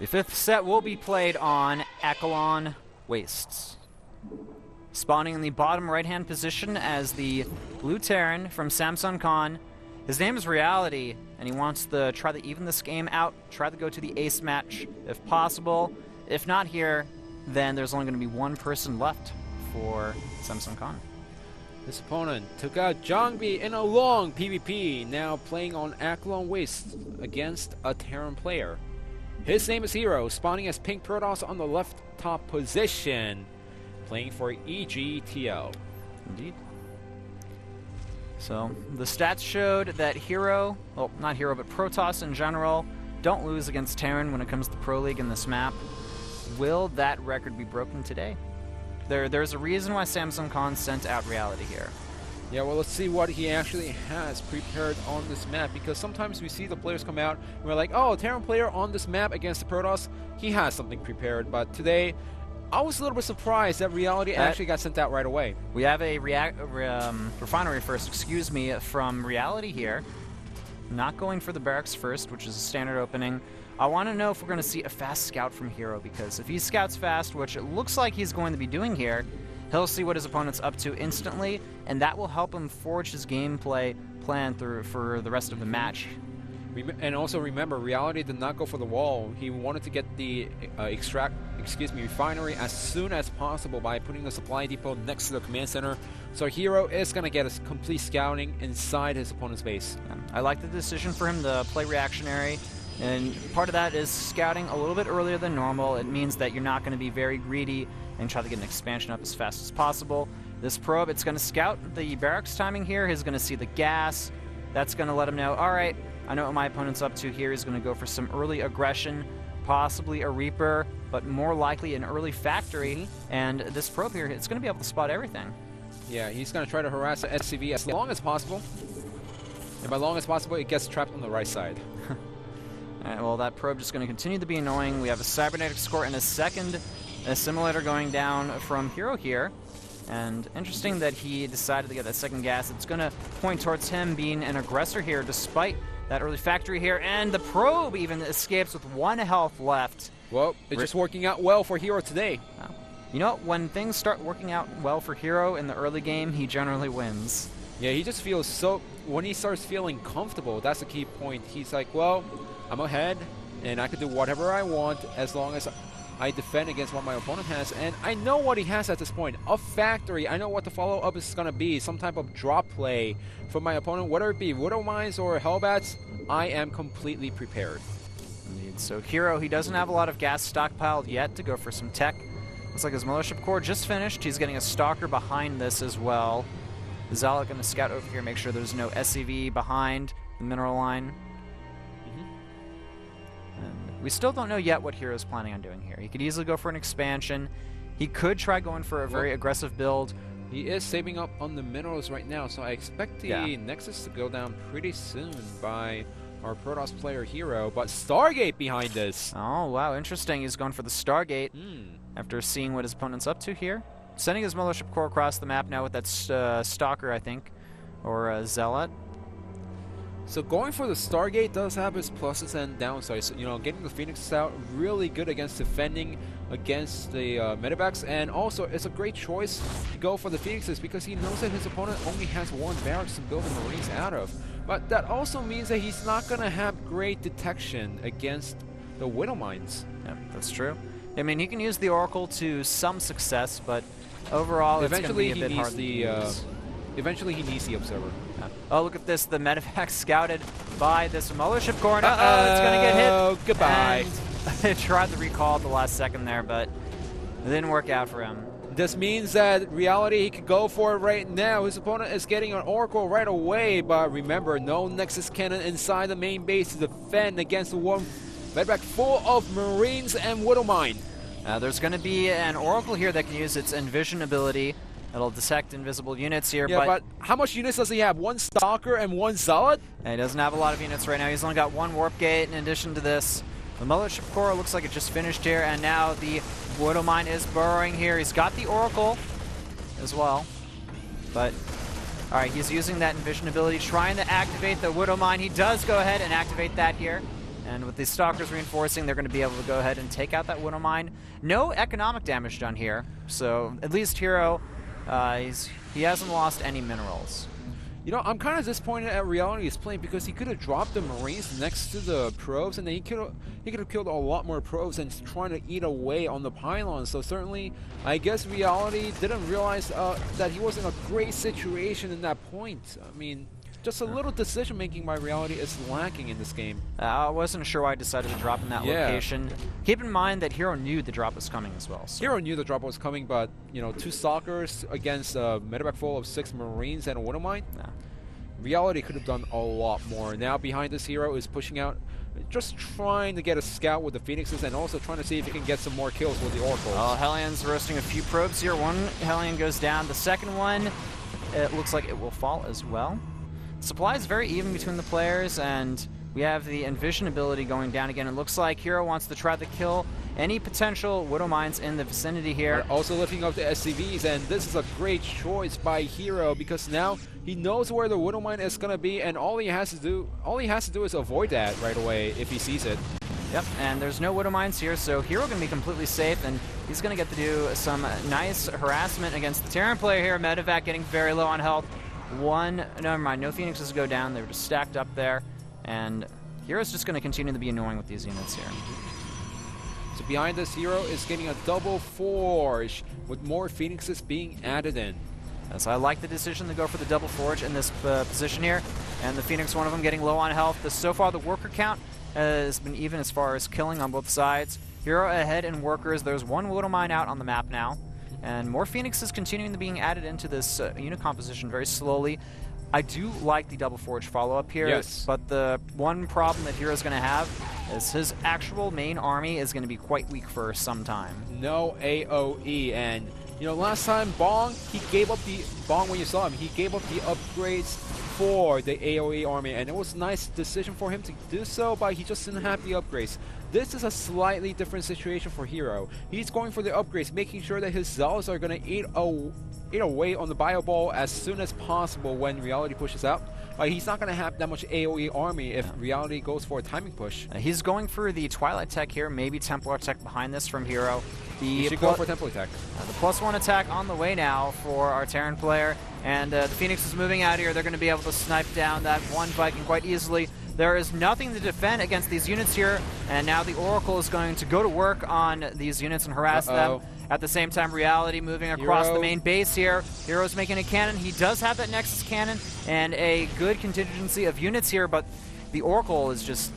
The fifth set will be played on Akilon Wastes. Spawning in the bottom right-hand position as the blue Terran from Samsung Khan. His name is Reality, and he wants to try to even this game out, try to go to the ace match if possible. If not here, then there's only going to be one person left for Samsung Khan. This opponent took out Jongbi in a long PvP, now playing on Akilon Wastes against a Terran player. His name is Hero, spawning as Pink Protoss on the left top position, playing for EGTL. Indeed. So, the stats showed that Hero, well, not Hero, but Protoss in general, don't lose against Terran when it comes to Pro League in this map. Will that record be broken today? There's a reason why Samsung Khan sent out Reality here. Yeah, well, let's see what he actually has prepared on this map, because sometimes we see the players come out and we're like, oh, a Terran player on this map against the Protoss, he has something prepared, but today I was a little bit surprised that Reality actually got sent out right away. We have a refinery first, excuse me, from Reality here. Not going for the barracks first, which is a standard opening. I want to know if we're going to see a fast scout from Hero, because if he scouts fast, which it looks like he's going to be doing here, he'll see what his opponent's up to instantly, and that will help him forge his gameplay plan through for the rest of the match. And also remember, Reality did not go for the wall. He wanted to get the refinery as soon as possible by putting the supply depot next to the command center. So Hero is going to get a complete scouting inside his opponent's base. Yeah. I like the decision for him to play reactionary, and part of that is scouting a little bit earlier than normal. It means that you're not going to be very greedy and try to get an expansion up as fast as possible. This probe, it's going to scout the barracks timing here. He's going to see the gas. That's going to let him know, all right, I know what my opponent's up to here. He's going to go for some early aggression, possibly a Reaper, but more likely an early factory. And this probe here, it's going to be able to spot everything. Yeah, he's going to try to harass the SCV as long as possible. And by long as possible, it gets trapped on the right side. Alright, well, that probe just going to continue to be annoying. We have a cybernetic score and a second assimilator going down from Hero here. And interesting that he decided to get that second gas. It's going to point towards him being an aggressor here, despite that early factory here. And the probe even escapes with 1 health left. Well, it's just working out well for Hero today. You know, when things start working out well for Hero in the early game, he generally wins. Yeah, he just feels so... When he starts feeling comfortable, that's the key point. He's like, well, I'm ahead, and I can do whatever I want as long as I defend against what my opponent has. And I know what he has at this point. A factory. I know what the follow-up is going to be. Some type of drop play from my opponent, whether it be Widow Mines or Hellbats. I am completely prepared. Indeed. So Hero, he doesn't have a lot of gas stockpiled yet to go for some tech. Looks like his Mothership Core just finished. He's getting a Stalker behind this as well. Zealot going to scout over here, make sure there's no SCV behind the mineral line. And we still don't know yet what Hero's planning on doing here. He could easily go for an expansion. He could try going for a very aggressive build. He is saving up on the minerals right now, so I expect the Nexus to go down pretty soon by our Protoss player Hero. But Stargate behind this. Oh, wow, interesting. He's going for the Stargate after seeing what his opponent's up to here. Sending his Mothership Core across the map now with that Stalker, I think, or Zealot. So going for the Stargate does have its pluses and downsides. You know, getting the Phoenix out really good against defending against the medevacs, and also it's a great choice to go for the Phoenixes because he knows that his opponent only has 1 barracks to build the Marines out of. But that also means that he's not going to have great detection against the Widow Mines. Yeah, that's true. I mean, he can use the Oracle to some success, but overall it's going to be a bit hard to use. Eventually he needs the Observer. Oh, look at this. The medevac scouted by this Mothership Core. Uh-oh, it's going to get hit. Oh, goodbye. They tried to recall at the last second there, but it didn't work out for him. This means that Reality, he could go for it right now. His opponent is getting an Oracle right away, but remember, no Nexus Cannon inside the main base to defend against the one medevac full of Marines and Widow Mine. There's going to be an Oracle here that can use its Envision ability. It'll detect invisible units here. Yeah, but how much units does he have? 1 Stalker and 1 Zealot? And he doesn't have a lot of units right now. He's only got 1 Warp Gate in addition to this. The Mothership Core looks like it just finished here, and now the Widow Mine is burrowing here. He's got the Oracle as well. But, all right, he's using that Envision ability, trying to activate the Widow Mine. He does go ahead and activate that here. And with these Stalkers reinforcing, they're going to be able to go ahead and take out that Widow Mine. No economic damage done here, so at least Hero, he hasn't lost any minerals. You know, I'm kind of disappointed at Reality's playing because he could have dropped the Marines next to the probes, and then he could have killed a lot more probes and trying to eat away on the pylons. So certainly, I guess Reality didn't realize that he was in a great situation in that point. I mean, just a little decision making by Reality is lacking in this game. I wasn't sure why I decided to drop in that location. Keep in mind that Hero knew the drop was coming as well. So. Hero knew the drop was coming, but you know, 2 Stalkers against a medevac full of 6 Marines and a Widow Mine. Yeah. Reality could have done a lot more. Now behind this Hero is pushing out, just trying to get a scout with the Phoenixes and also trying to see if he can get some more kills with the Oracles. Hellion's roasting a few probes here. One Hellion goes down. The second one, it looks like it will fall as well. Supply is very even between the players, and we have the Envision ability going down again. It looks like Hero wants to try to kill any potential Widow Mines in the vicinity here. Also lifting up the SCVs, and this is a great choice by Hero because now he knows where the Widow Mine is going to be, and all he has to do is avoid that right away if he sees it. Yep, and there's no Widow Mines here, so Hero going to be completely safe, and he's going to get to do some nice harassment against the Terran player here. Medevac getting very low on health. Never mind, no Phoenixes go down. They were just stacked up there, and Hero's just going to continue to be annoying with these units here. So behind this Hero is getting a double forge with more Phoenixes being added in. So I like the decision to go for the double forge in this position here, and the Phoenix, one of them getting low on health. So far the worker count has been even as far as killing on both sides. Hero ahead in workers. There's one Widow Mine out on the map now, and more Phoenixes continuing to being added into this unit composition very slowly. I do like the double forge follow-up here, yes, but the one problem that Hero's going to have is his actual main army is going to be quite weak for some time. No AoE, and you know, last time Bong, he gave up the Bong when you saw him. He gave up the upgrades for the AoE army, and it was a nice decision for him to do so, but he just didn't have the upgrades. This is a slightly different situation for Hero. He's going for the upgrades, making sure that his Zealots are going to eat away on the Bio Ball as soon as possible when Reality pushes out. He's not going to have that much AoE army if Reality goes for a timing push. He's going for the Twilight Tech here, maybe Templar Tech behind this from Hero. He should go for Templar Tech. The +1 attack on the way now for our Terran player, and the Phoenix is moving out here. They're going to be able to snipe down that one Viking quite easily. There is nothing to defend against these units here, and now the Oracle is going to go to work on these units and harass them. At the same time, Reality moving across the main base here. Hero's making a cannon. He does have that Nexus cannon and a good contingency of units here, but the Oracle is just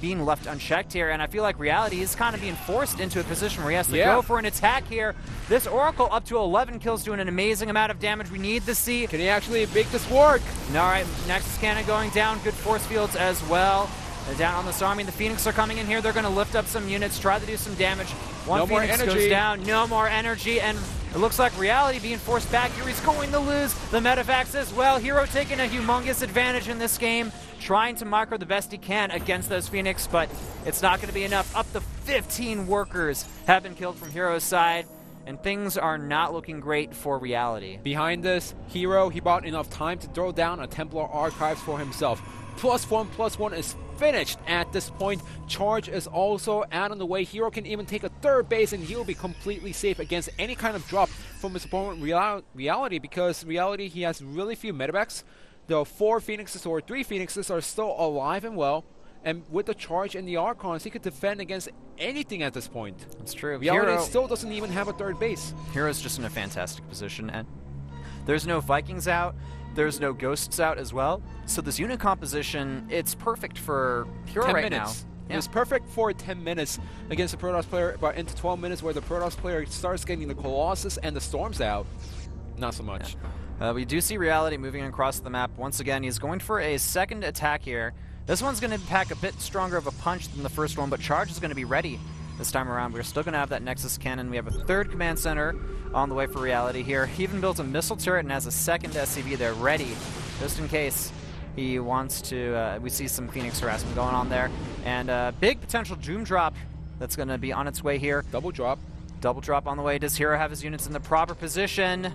being left unchecked here, and I feel like Reality is kind of being forced into a position where he has to go for an attack here. This Oracle up to 11 kills doing an amazing amount of damage. We need to see. Can he actually make this work? All right, Nexus cannon going down. Good force fields as well. They're down on this army. The Phoenix are coming in here. They're going to lift up some units, try to do some damage. One Phoenix goes down. No more energy, and it looks like Reality being forced back here. He's going to lose the medevacs as well. Hero taking a humongous advantage in this game, trying to micro the best he can against those Phoenix, but it's not going to be enough. Up to 15 workers have been killed from Hero's side, and things are not looking great for Reality. Behind this Hero, he bought enough time to throw down a Templar Archives for himself. +1/+1 is finished at this point. Charge is also out on the way. Hero can even take a third base, and he'll be completely safe against any kind of drop from his opponent Reality, because Reality, he has really few medevacs. The 4 Phoenixes or 3 Phoenixes are still alive and well, and with the Charge and the Archons, he could defend against anything at this point. That's true. Reality still doesn't even have a third base. Hero's just in a fantastic position, and there's no Vikings out. There's no Ghosts out as well. So this unit composition, it's perfect for Hero right now. It was perfect for 10 minutes against the Protoss player, but into 12 minutes where the Protoss player starts getting the Colossus and the Storms out, not so much. We do see Reality moving across the map. Once again, he's going for a second attack here. This one's going to pack a bit stronger of a punch than the first one, but Charge is going to be ready this time around. We're still going to have that Nexus cannon. We have a third command center on the way for Reality here. He even built a missile turret and has a second SCV there ready, just in case he wants to. We see some Phoenix harassment going on there. And big potential Doom drop that's going to be on its way here. Double drop. Double drop on the way. Does Hero have his units in the proper position?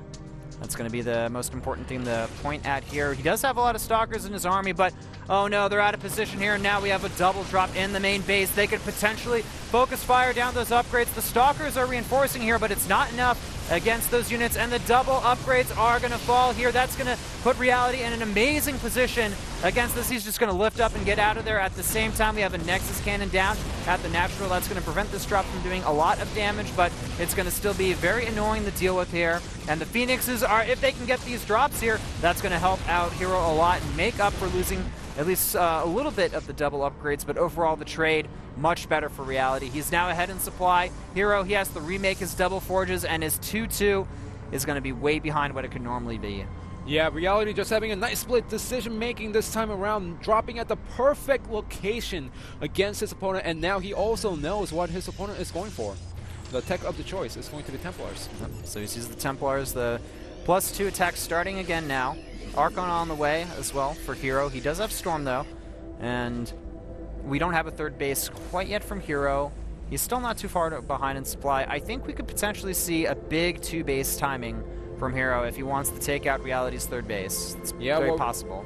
That's going to be the most important thing to point at here. He does have a lot of Stalkers in his army, but oh no, they're out of position here. Now we have a double drop in the main base. They could potentially focus fire down those upgrades. The Stalkers are reinforcing here, but it's not enough against those units, and the double upgrades are going to fall here. That's going to put Reality in an amazing position against this. He's just going to lift up and get out of there. At the same time, we have a Nexus cannon down at the natural. That's going to prevent this drop from doing a lot of damage, but it's going to still be very annoying to deal with here. And the Phoenixes are, if they can get these drops here, that's going to help out Hero a lot and make up for losing at least a little bit of the double upgrades, but overall the trade, much better for Reality. He's now ahead in supply. Hero, he has to remake his double forges, and his 2-2 is going to be way behind what it could normally be. Yeah, Reality just having a nice split decision-making this time around, dropping at the perfect location against his opponent, and now he also knows what his opponent is going for. The tech of the choice is going to be Templars. So he uses the Templars, the +2 attack starting again now. Archon on the way as well for Hero. He does have Storm though, and we don't have a third base quite yet from Hero. He's still not too far behind in supply. I think we could potentially see a big 2-base timing from Hero if he wants to take out Reality's third base. It's very possible.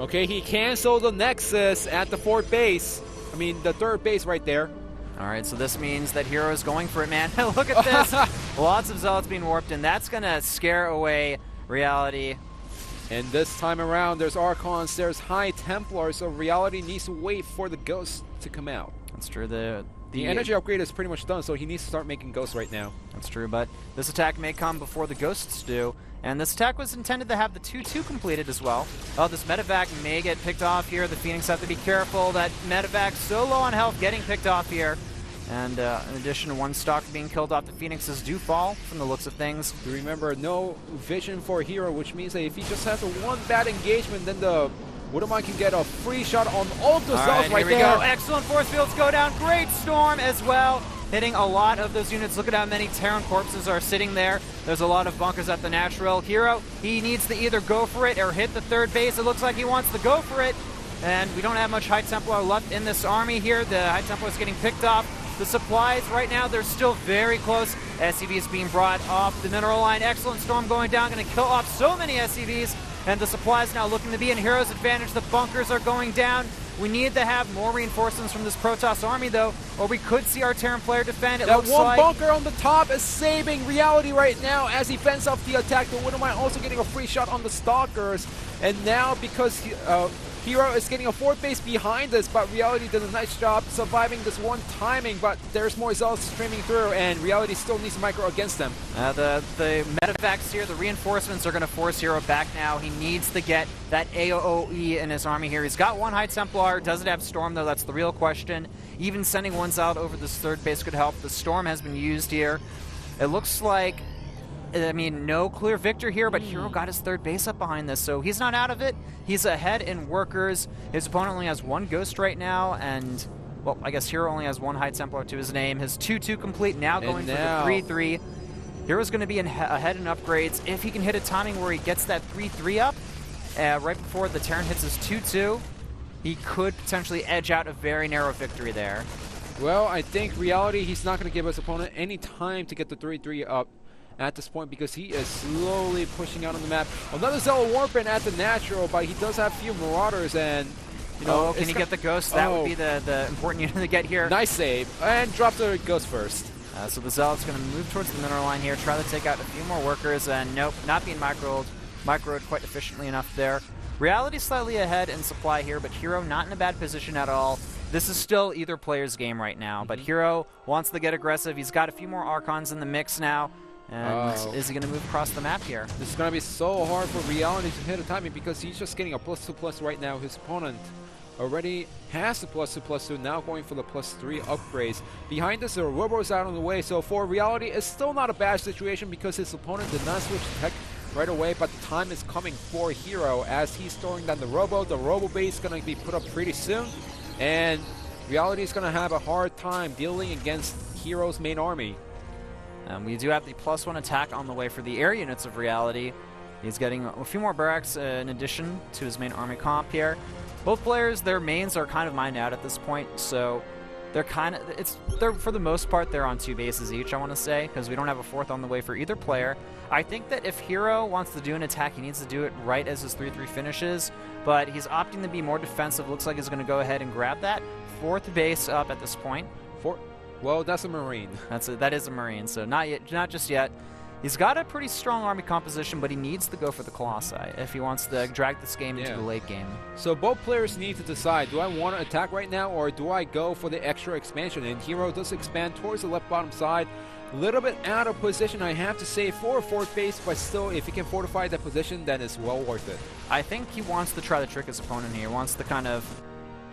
Okay, he canceled the Nexus at the fourth base. I mean, the third base right there. All right, so this means that Hero is going for it, man. Look at this. Lots of Zealots being warped, and that's going to scare away Reality. And this time around, there's Archons, there's High Templars, so Reality needs to wait for the Ghost to come out. That's true. The energy upgrade is pretty much done, so he needs to start making Ghosts right now. That's true, but this attack may come before the Ghosts do. And this attack was intended to have the 2-2 completed as well. Oh, this medevac may get picked off here. The Phoenix have to be careful. That medevac so low on health getting picked off here. And in addition to one Stalker being killed off, the Phoenixes do fall from the looks of things. Remember, no vision for Hero, which means that if he just has one bad engagement, then the Widowmine can get a free shot on all of the cells right there. Here we go. Excellent force fields go down. Great Storm as well, hitting a lot of those units. Look at how many Terran corpses are sitting there. There's a lot of bunkers at the natural. Hero, he needs to either go for it or hit the third base. It looks like he wants to go for it. And we don't have much High Templar left in this army here. The High Templar is getting picked off. The supplies right now, they're still very close. SCV is being brought off the mineral line. Excellent Storm going down, going to kill off so many SCVs. And the supplies now looking to be in Hero's advantage. The bunkers are going down. We need to have more reinforcements from this Protoss army, though, or we could see our Terran player defend. That one bunker on the top is saving Reality right now as he fends off the attack. The Widowmine also getting a free shot on the Stalkers. And now, because Hero is getting a fourth base behind us, but Reality did a nice job surviving this one timing, but there's more Zealots streaming through, and Reality still needs to micro against them. The medevacs here, the reinforcements are going to force Hero back now. He needs to get that AOE in his army here. He's got one High Templar, doesn't have Storm though, that's the real question. Even sending one Zealot over this third base could help. The Storm has been used here. It looks like, I mean, no clear victor here, but Hero got his third base up behind this, so he's not out of it. He's ahead in workers. His opponent only has one Ghost right now, and, well, I guess Hero only has one High Templar to his name. His 2-2 complete, now going for the 3-3. Hero's going to be ahead in upgrades. If he can hit a timing where he gets that 3-3 up, right before the Terran hits his 2-2, he could potentially edge out a very narrow victory there. Well, I think Reality, he's not going to give his opponent any time to get the 3-3 up at this point because he is slowly pushing out on the map. Another Zealot Warpin at the natural, but he does have a few Marauders, and you know, can he get the Ghost? That would be the important unit to get here. Nice save, and drop the Ghost first. So the Zealot's going to move towards the mineral line here, try to take out a few more workers, and nope, not being microed quite efficiently enough there. Reality slightly ahead in supply here, but Hero not in a bad position at all. This is still either player's game right now, but Hero wants to get aggressive. He's got a few more Archons in the mix now. And is he going to move across the map here? This is going to be so hard for Reality to hit a timing because he's just getting a +2/+2 right now. His opponent already has the +2/+2, now going for the +3 upgrades. Behind us, there are Robos out on the way, so for Reality, it's still not a bad situation because his opponent did not switch tech right away, but the time is coming for Hero as he's storing down the Robo. The Robo base is going to be put up pretty soon, and Reality is going to have a hard time dealing against Hero's main army. We do have the +1 attack on the way for the air units of Reality. He's getting a few more barracks in addition to his main army comp here. Both players, their mains are kind of mined out at this point, so they're they're for the most part they're on 2 bases each, I want to say, because we don't have a 4th on the way for either player. I think that if Hero wants to do an attack, he needs to do it right as his 3-3 finishes, but he's opting to be more defensive. Looks like he's going to go ahead and grab that 4th base up at this point. Well, that's a Marine. That is a Marine, so not just yet. He's got a pretty strong army composition, but he needs to go for the Colossi if he wants to drag this game into the late game. So both players need to decide, do I want to attack right now, or do I go for the extra expansion? And Hero does expand towards the left bottom side. A little bit out of position, I have to say, for a 4th base, but still, if he can fortify that position, then it's well worth it. I think he wants to try to trick his opponent here. He wants to kind of,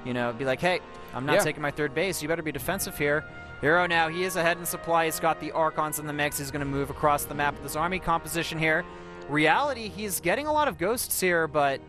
be like, hey, I'm not taking my 3rd base. You better be defensive here. Hero now, he is ahead in supply. He's got the Archons in the mix. He's going to move across the map with his army composition here. Reality, he's getting a lot of ghosts here, but...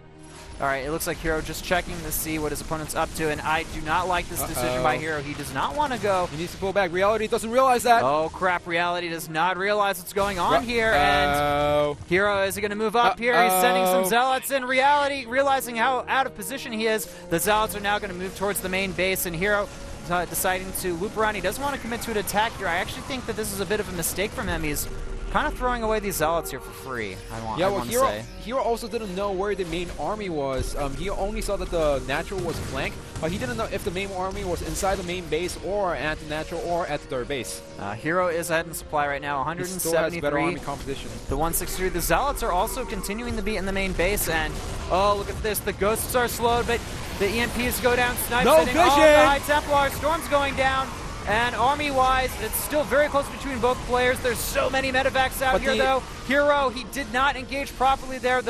Alright, it looks like Hero just checking to see what his opponent's up to, and I do not like this decision by Hero. He does not want to go. He needs to pull back. Reality doesn't realize that. Oh, crap. Reality does not realize what's going on here, and Hero, is he going to move up here? He's sending some Zealots in. Reality, realizing how out of position he is, the Zealots are now going to move towards the main base, and Hero... deciding to loop around. He doesn't want to commit to an attack here. I actually think that this is a bit of a mistake from him. He's kind of throwing away these Zealots here for free, I want to say. Hero also didn't know where the main army was. He only saw that the natural was flank, but he didn't know if the main army was inside the main base or at the natural or at the 3rd base. Hero is ahead in supply right now, 173. He still has better army composition. The 163. The Zealots are also continuing to be in the main base, and oh, look at this. The Ghosts are slowed, but the EMPs go down. Snipes hitting the High Templar. Storm's going down. And army-wise, it's still very close between both players. There's so many medevacs out here, though. Hero, he did not engage properly there,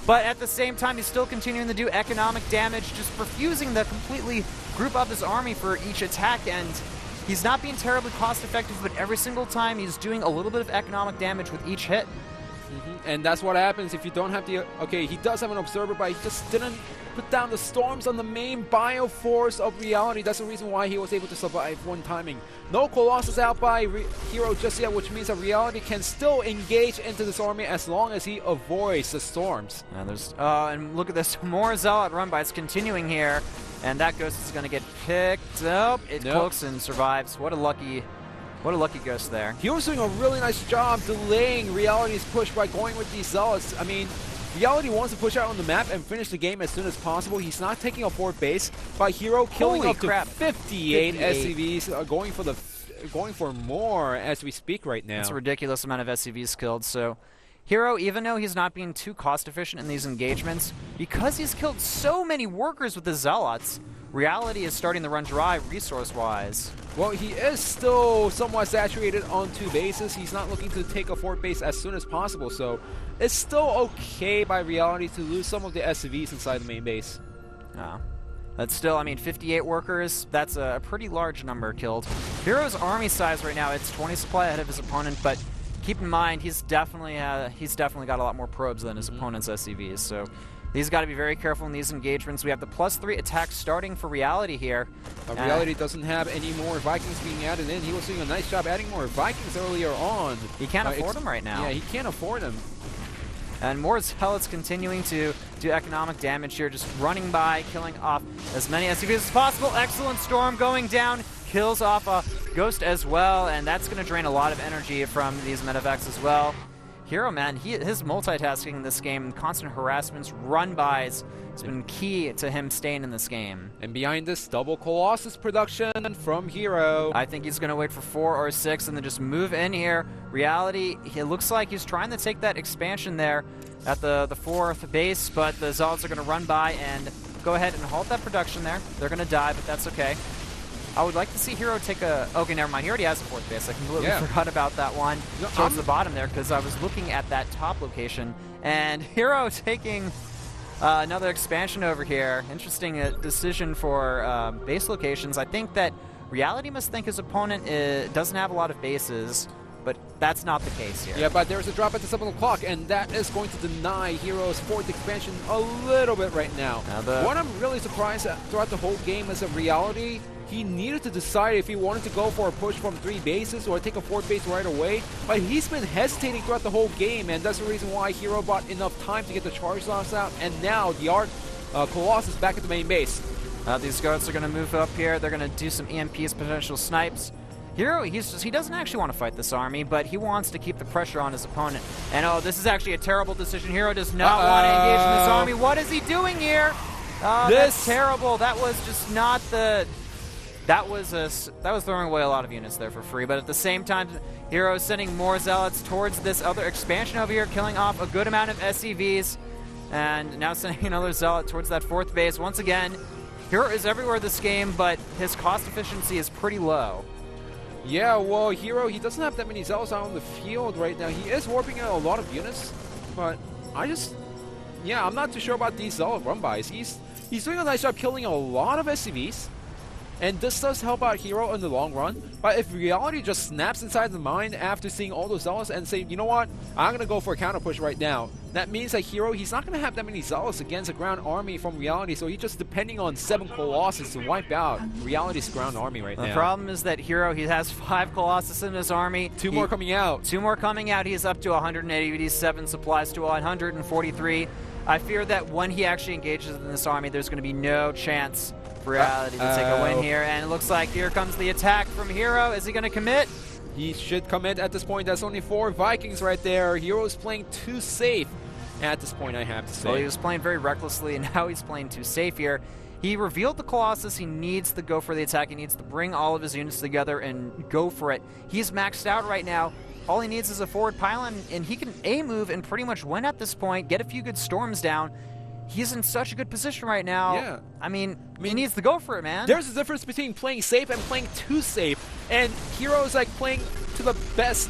but at the same time, he's still continuing to do economic damage, just refusing to completely group up his army for each attack, and he's not being terribly cost-effective, but every single time he's doing a little bit of economic damage with each hit. And that's what happens if you don't have the... Okay, he does have an Observer, but he just didn't put down the storms on the main bioforce of Reality. That's the reason why he was able to survive one timing. No Colossus out by Hero just yet, which means that Reality can still engage into this army as long as he avoids the storms. And look at this, more Zealot run-bys continuing here, and that Ghost is going to get picked up. It cloaks and survives. What a lucky Ghost there. He was doing a really nice job delaying Reality's push by going with these Zealots. I mean, Reality wants to push out on the map and finish the game as soon as possible. He's not taking a 4th base, by Hero killing up to 58 SCVs, going for more as we speak right now. That's a ridiculous amount of SCVs killed. So Hero, even though he's not being too cost efficient in these engagements, because he's killed so many workers with the Zealots, Reality is starting to run dry resource-wise. Well, he is still somewhat saturated on 2 bases. He's not looking to take a 4th base as soon as possible, so it's still okay by Reality to lose some of the SCVs inside the main base. That's still, I mean, 58 workers, that's a pretty large number killed. Hero's army size right now, it's 20 supply ahead of his opponent, but keep in mind, he's definitely got a lot more probes than his opponent's SCVs, so he's got to be very careful in these engagements. We have the +3 attack starting for Reality here. Reality doesn't have any more Vikings being added in. He was doing a nice job adding more Vikings earlier on. He can't afford them right now. Yeah, he can't afford them. And more Zealots continuing to do economic damage here, just running by, killing off as many SCVs as possible. Excellent Storm going down, kills off a Ghost as well, and that's going to drain a lot of energy from these medevacs as well. Hero, man, his multitasking in this game, constant harassments, run-bys, has been key to him staying in this game. And behind this, double Colossus production from Hero. I think he's going to wait for 4 or 6 and then just move in here. Reality, it looks like he's trying to take that expansion there at the 4th base, but the Zealots are going to run by and go ahead and halt that production there. They're going to die, but that's okay. I would like to see Hero take a... Okay, never mind. He already has a 4th base. I completely forgot about that one. Towards the bottom there, because I was looking at that top location. And Hero taking another expansion over here. Interesting decision for base locations. I think that Reality must think his opponent doesn't have a lot of bases, but that's not the case here. Yeah, but there's a drop at the 7 o'clock, and that is going to deny Hero's 4th expansion a little bit right now. What I'm really surprised at throughout the whole game is that Reality... He needed to decide if he wanted to go for a push from 3 bases or take a 4th base right away, but he's been hesitating throughout the whole game, and that's the reason why Hero bought enough time to get the charge loss out, and now the Colossus back at the main base. These goats are going to move up here. They're going to do some EMPs, potential snipes. Hero, he doesn't actually want to fight this army, but he wants to keep the pressure on his opponent. And oh, this is actually a terrible decision. Hero does not want to engage in this army. What is he doing here? That's terrible. That was just not the... That was throwing away a lot of units there for free. But at the same time, Hero is sending more zealots towards this other expansion over here, killing off a good amount of SCVs. And now sending another zealot towards that 4th base. Once again, Hero is everywhere this game, but his cost efficiency is pretty low. Yeah, well, Hero, he doesn't have that many zealots out on the field right now. He is warping out a lot of units, but I'm not too sure about these zealot run-bys. He's doing a nice job killing a lot of SCVs, and this does help out Hero in the long run. But if Reality just snaps inside the mind after seeing all those zealots and say, you know what, I'm going to go for a counter push right now, that means that Hero, he's not going to have that many zealots against a ground army from Reality, so he's just depending on 7 Colossus to wipe out Reality's ground army right now. The problem is that Hero, he has 5 Colossus in his army. 2 more coming out. 2 more coming out. He's up to 187 supplies to 143. I fear that when he actually engages in this army, there's going to be no chance for Reality to take a win here. And it looks like here comes the attack from Hero. Is he going to commit? He should commit at this point. That's only 4 Vikings right there. Hero's playing too safe at this point, I have to say. Well, he was playing very recklessly, and now he's playing too safe here. He revealed the Colossus. He needs to go for the attack. He needs to bring all of his units together and go for it. He's maxed out right now. All he needs is a forward pylon, and he can A-move and pretty much win at this point, get a few good storms down. He's in such a good position right now. Yeah. I mean, he needs to go for it, man. There's a difference between playing safe and playing too safe, and Hero's like playing to the best.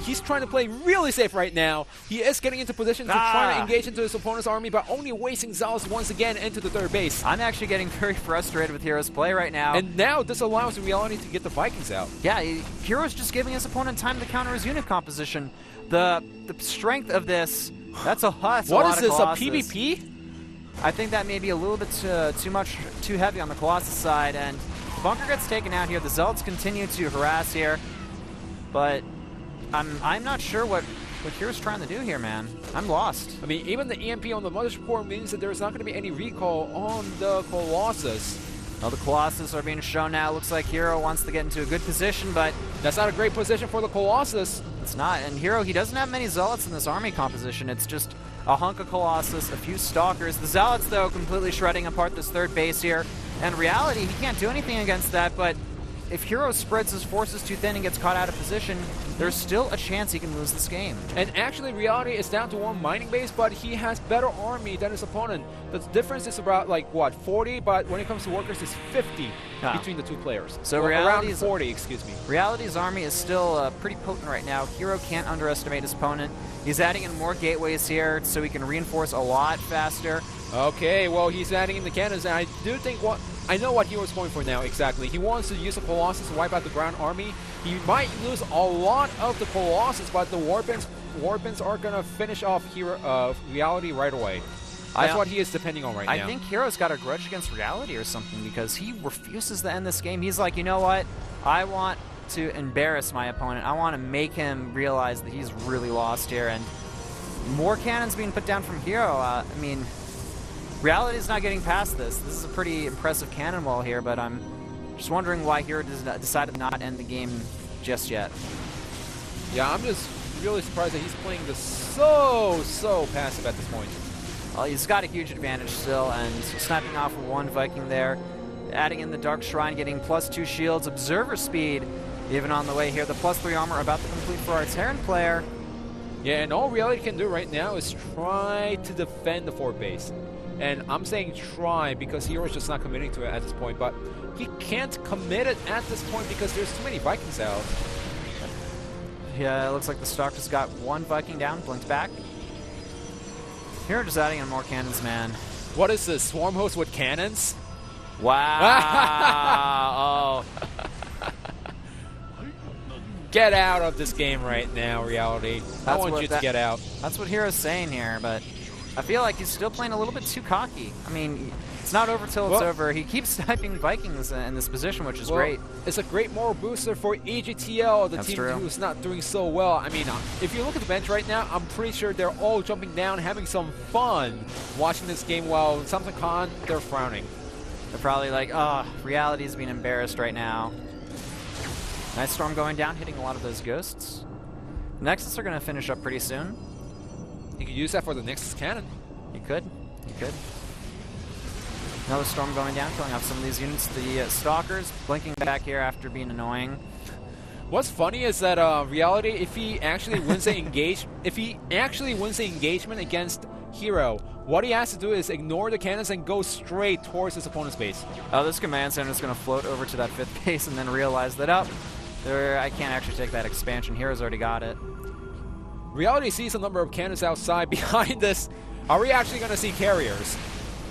He's trying to play really safe right now. He is getting into position to try to engage into his opponent's army, but only wasting zealots once again into the 3rd base. I'm actually getting very frustrated with Hero's play right now. And now this allows Reality to get the Vikings out. Yeah, Hero's just giving his opponent time to counter his unit composition. The strength of this, that's a lot. What is this, Colossus. a PvP? I think that may be a little bit too heavy on the Colossus side, and Bunker gets taken out here. The Zealots continue to harass here, but I'm not sure what Hero's trying to do here, man. I'm lost. I mean, even the EMP on the Mothership Core means that there's not going to be any recall on the Colossus. Well, the Colossus are being shown now. Looks like Hero wants to get into a good position, but that's not a great position for the Colossus. It's not. And Hero, he doesn't have many Zealots in this army composition. It's just a hunk of Colossus, a few Stalkers. The Zealots, though, completely shredding apart this 3rd base here. And Reality, he can't do anything against that, but if Hero spreads his forces too thin and gets caught out of position, there's still a chance he can lose this game. And actually, Reality is down to 1 mining base, but he has better army than his opponent. The difference is about, like, what, 40? But when it comes to workers, it's 50 between the 2 players. So well, around 40, excuse me. Reality's army is still pretty potent right now. Hero can't underestimate his opponent. He's adding in more gateways here so he can reinforce a lot faster. Okay, well, he's adding in the cannons, and I do think I know what Hero's going for now, exactly. He wants to use the Colossus to wipe out the ground army. He might lose a lot of the Colossus, but the Warbins are going to finish off Reality right away. That's what he is depending on right now. I think Hero's got a grudge against Reality or something, because he refuses to end this game. He's like, you know what? I want to embarrass my opponent. I want to make him realize that he's really lost here. And more cannons being put down from Hero. I mean, Reality's not getting past this. This is a pretty impressive cannon wall here, but I'm just wondering why Hero decided not to end the game just yet. Yeah, I'm just really surprised that he's playing this so passive at this point. Well, he's got a huge advantage still, and sniping off 1 Viking there. Adding in the Dark Shrine, getting +2 shields, Observer speed, even on the way here. The +3 armor about to complete for our Terran player. Yeah, and all Reality can do right now is try to defend the 4th base. And I'm saying try because Hero's just not committing to it at this point, but he can't commit it at this point because there's too many Vikings out. Yeah, it looks like the Stalker's got 1 Viking down, blinked back. Hero just adding in more cannons, man. What is this, Swarm Host with cannons? Wow. Oh. Get out of this game right now, Reality. I want you to get out. That's what Hero's saying here, but I feel like he's still playing a little bit too cocky. I mean, it's not over till it's over. He keeps sniping Vikings in this position, which is great. It's a great moral booster for EGTL, the team who's not doing so well. I mean, if you look at the bench right now, I'm pretty sure they're all jumping down, having some fun watching this game while Samsung Khan, they're frowning. They're probably like, oh, Reality's being embarrassed right now. Nice Storm going down, hitting a lot of those ghosts. Nexus are going to finish up pretty soon. He could use that for the Nexus cannon. He could. He could. Another Storm going down, killing off some of these units. The Stalkers blinking back here after being annoying. What's funny is that Reality, if he actually wins the engagement against Hero, what he has to do is ignore the cannons and go straight towards his opponent's base. Oh, this command center is going to float over to that 5th base and then realize that, oh, I can't actually take that expansion. Hero's already got it. Reality sees a number of cannons outside behind this. Are we actually going to see carriers?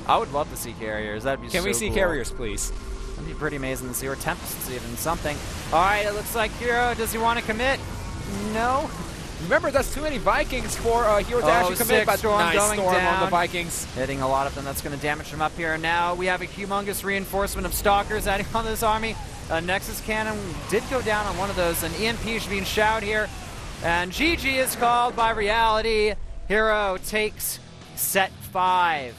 I would love to see carriers. That'd be so cool. Can we see carriers, please? That'd be pretty amazing to see. Or Tempests even, something. All right, it looks like Hero, does he want to commit? No. Remember, that's too many Vikings for Hero to actually commit, but nice Storm on the Vikings. Hitting a lot of them. That's going to damage them up here. Now we have a humongous reinforcement of Stalkers adding on this army. Nexus Cannon did go down on one of those. An EMP is being shouted here. And GG is called by Reality. Hero takes set 5.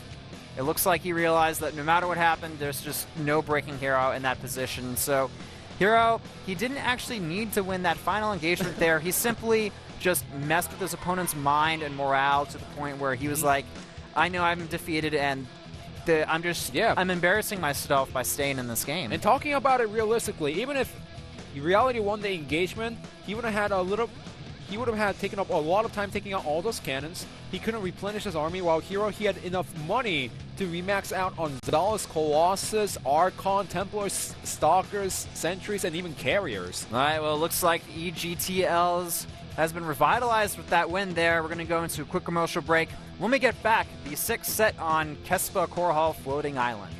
It looks like he realized that no matter what happened, there's just no breaking Hero in that position. So Hero, he didn't actually need to win that final engagement there. He simply just messed with his opponent's mind and morale to the point where he was like, I know I'm defeated and I'm embarrassing myself by staying in this game. And talking about it realistically, even if Reality won the engagement, he would have had taken up a lot of time taking out all those cannons. He couldn't replenish his army, while Hero, he had enough money to remax out on Zalus, Colossus, Archon, Templars, Stalkers, Sentries, and even Carriers. All right, well, it looks like EGTLs has been revitalized with that win there. We're going to go into a quick commercial break. When we get back, the 6th set on Kespa Core Hall Floating Island.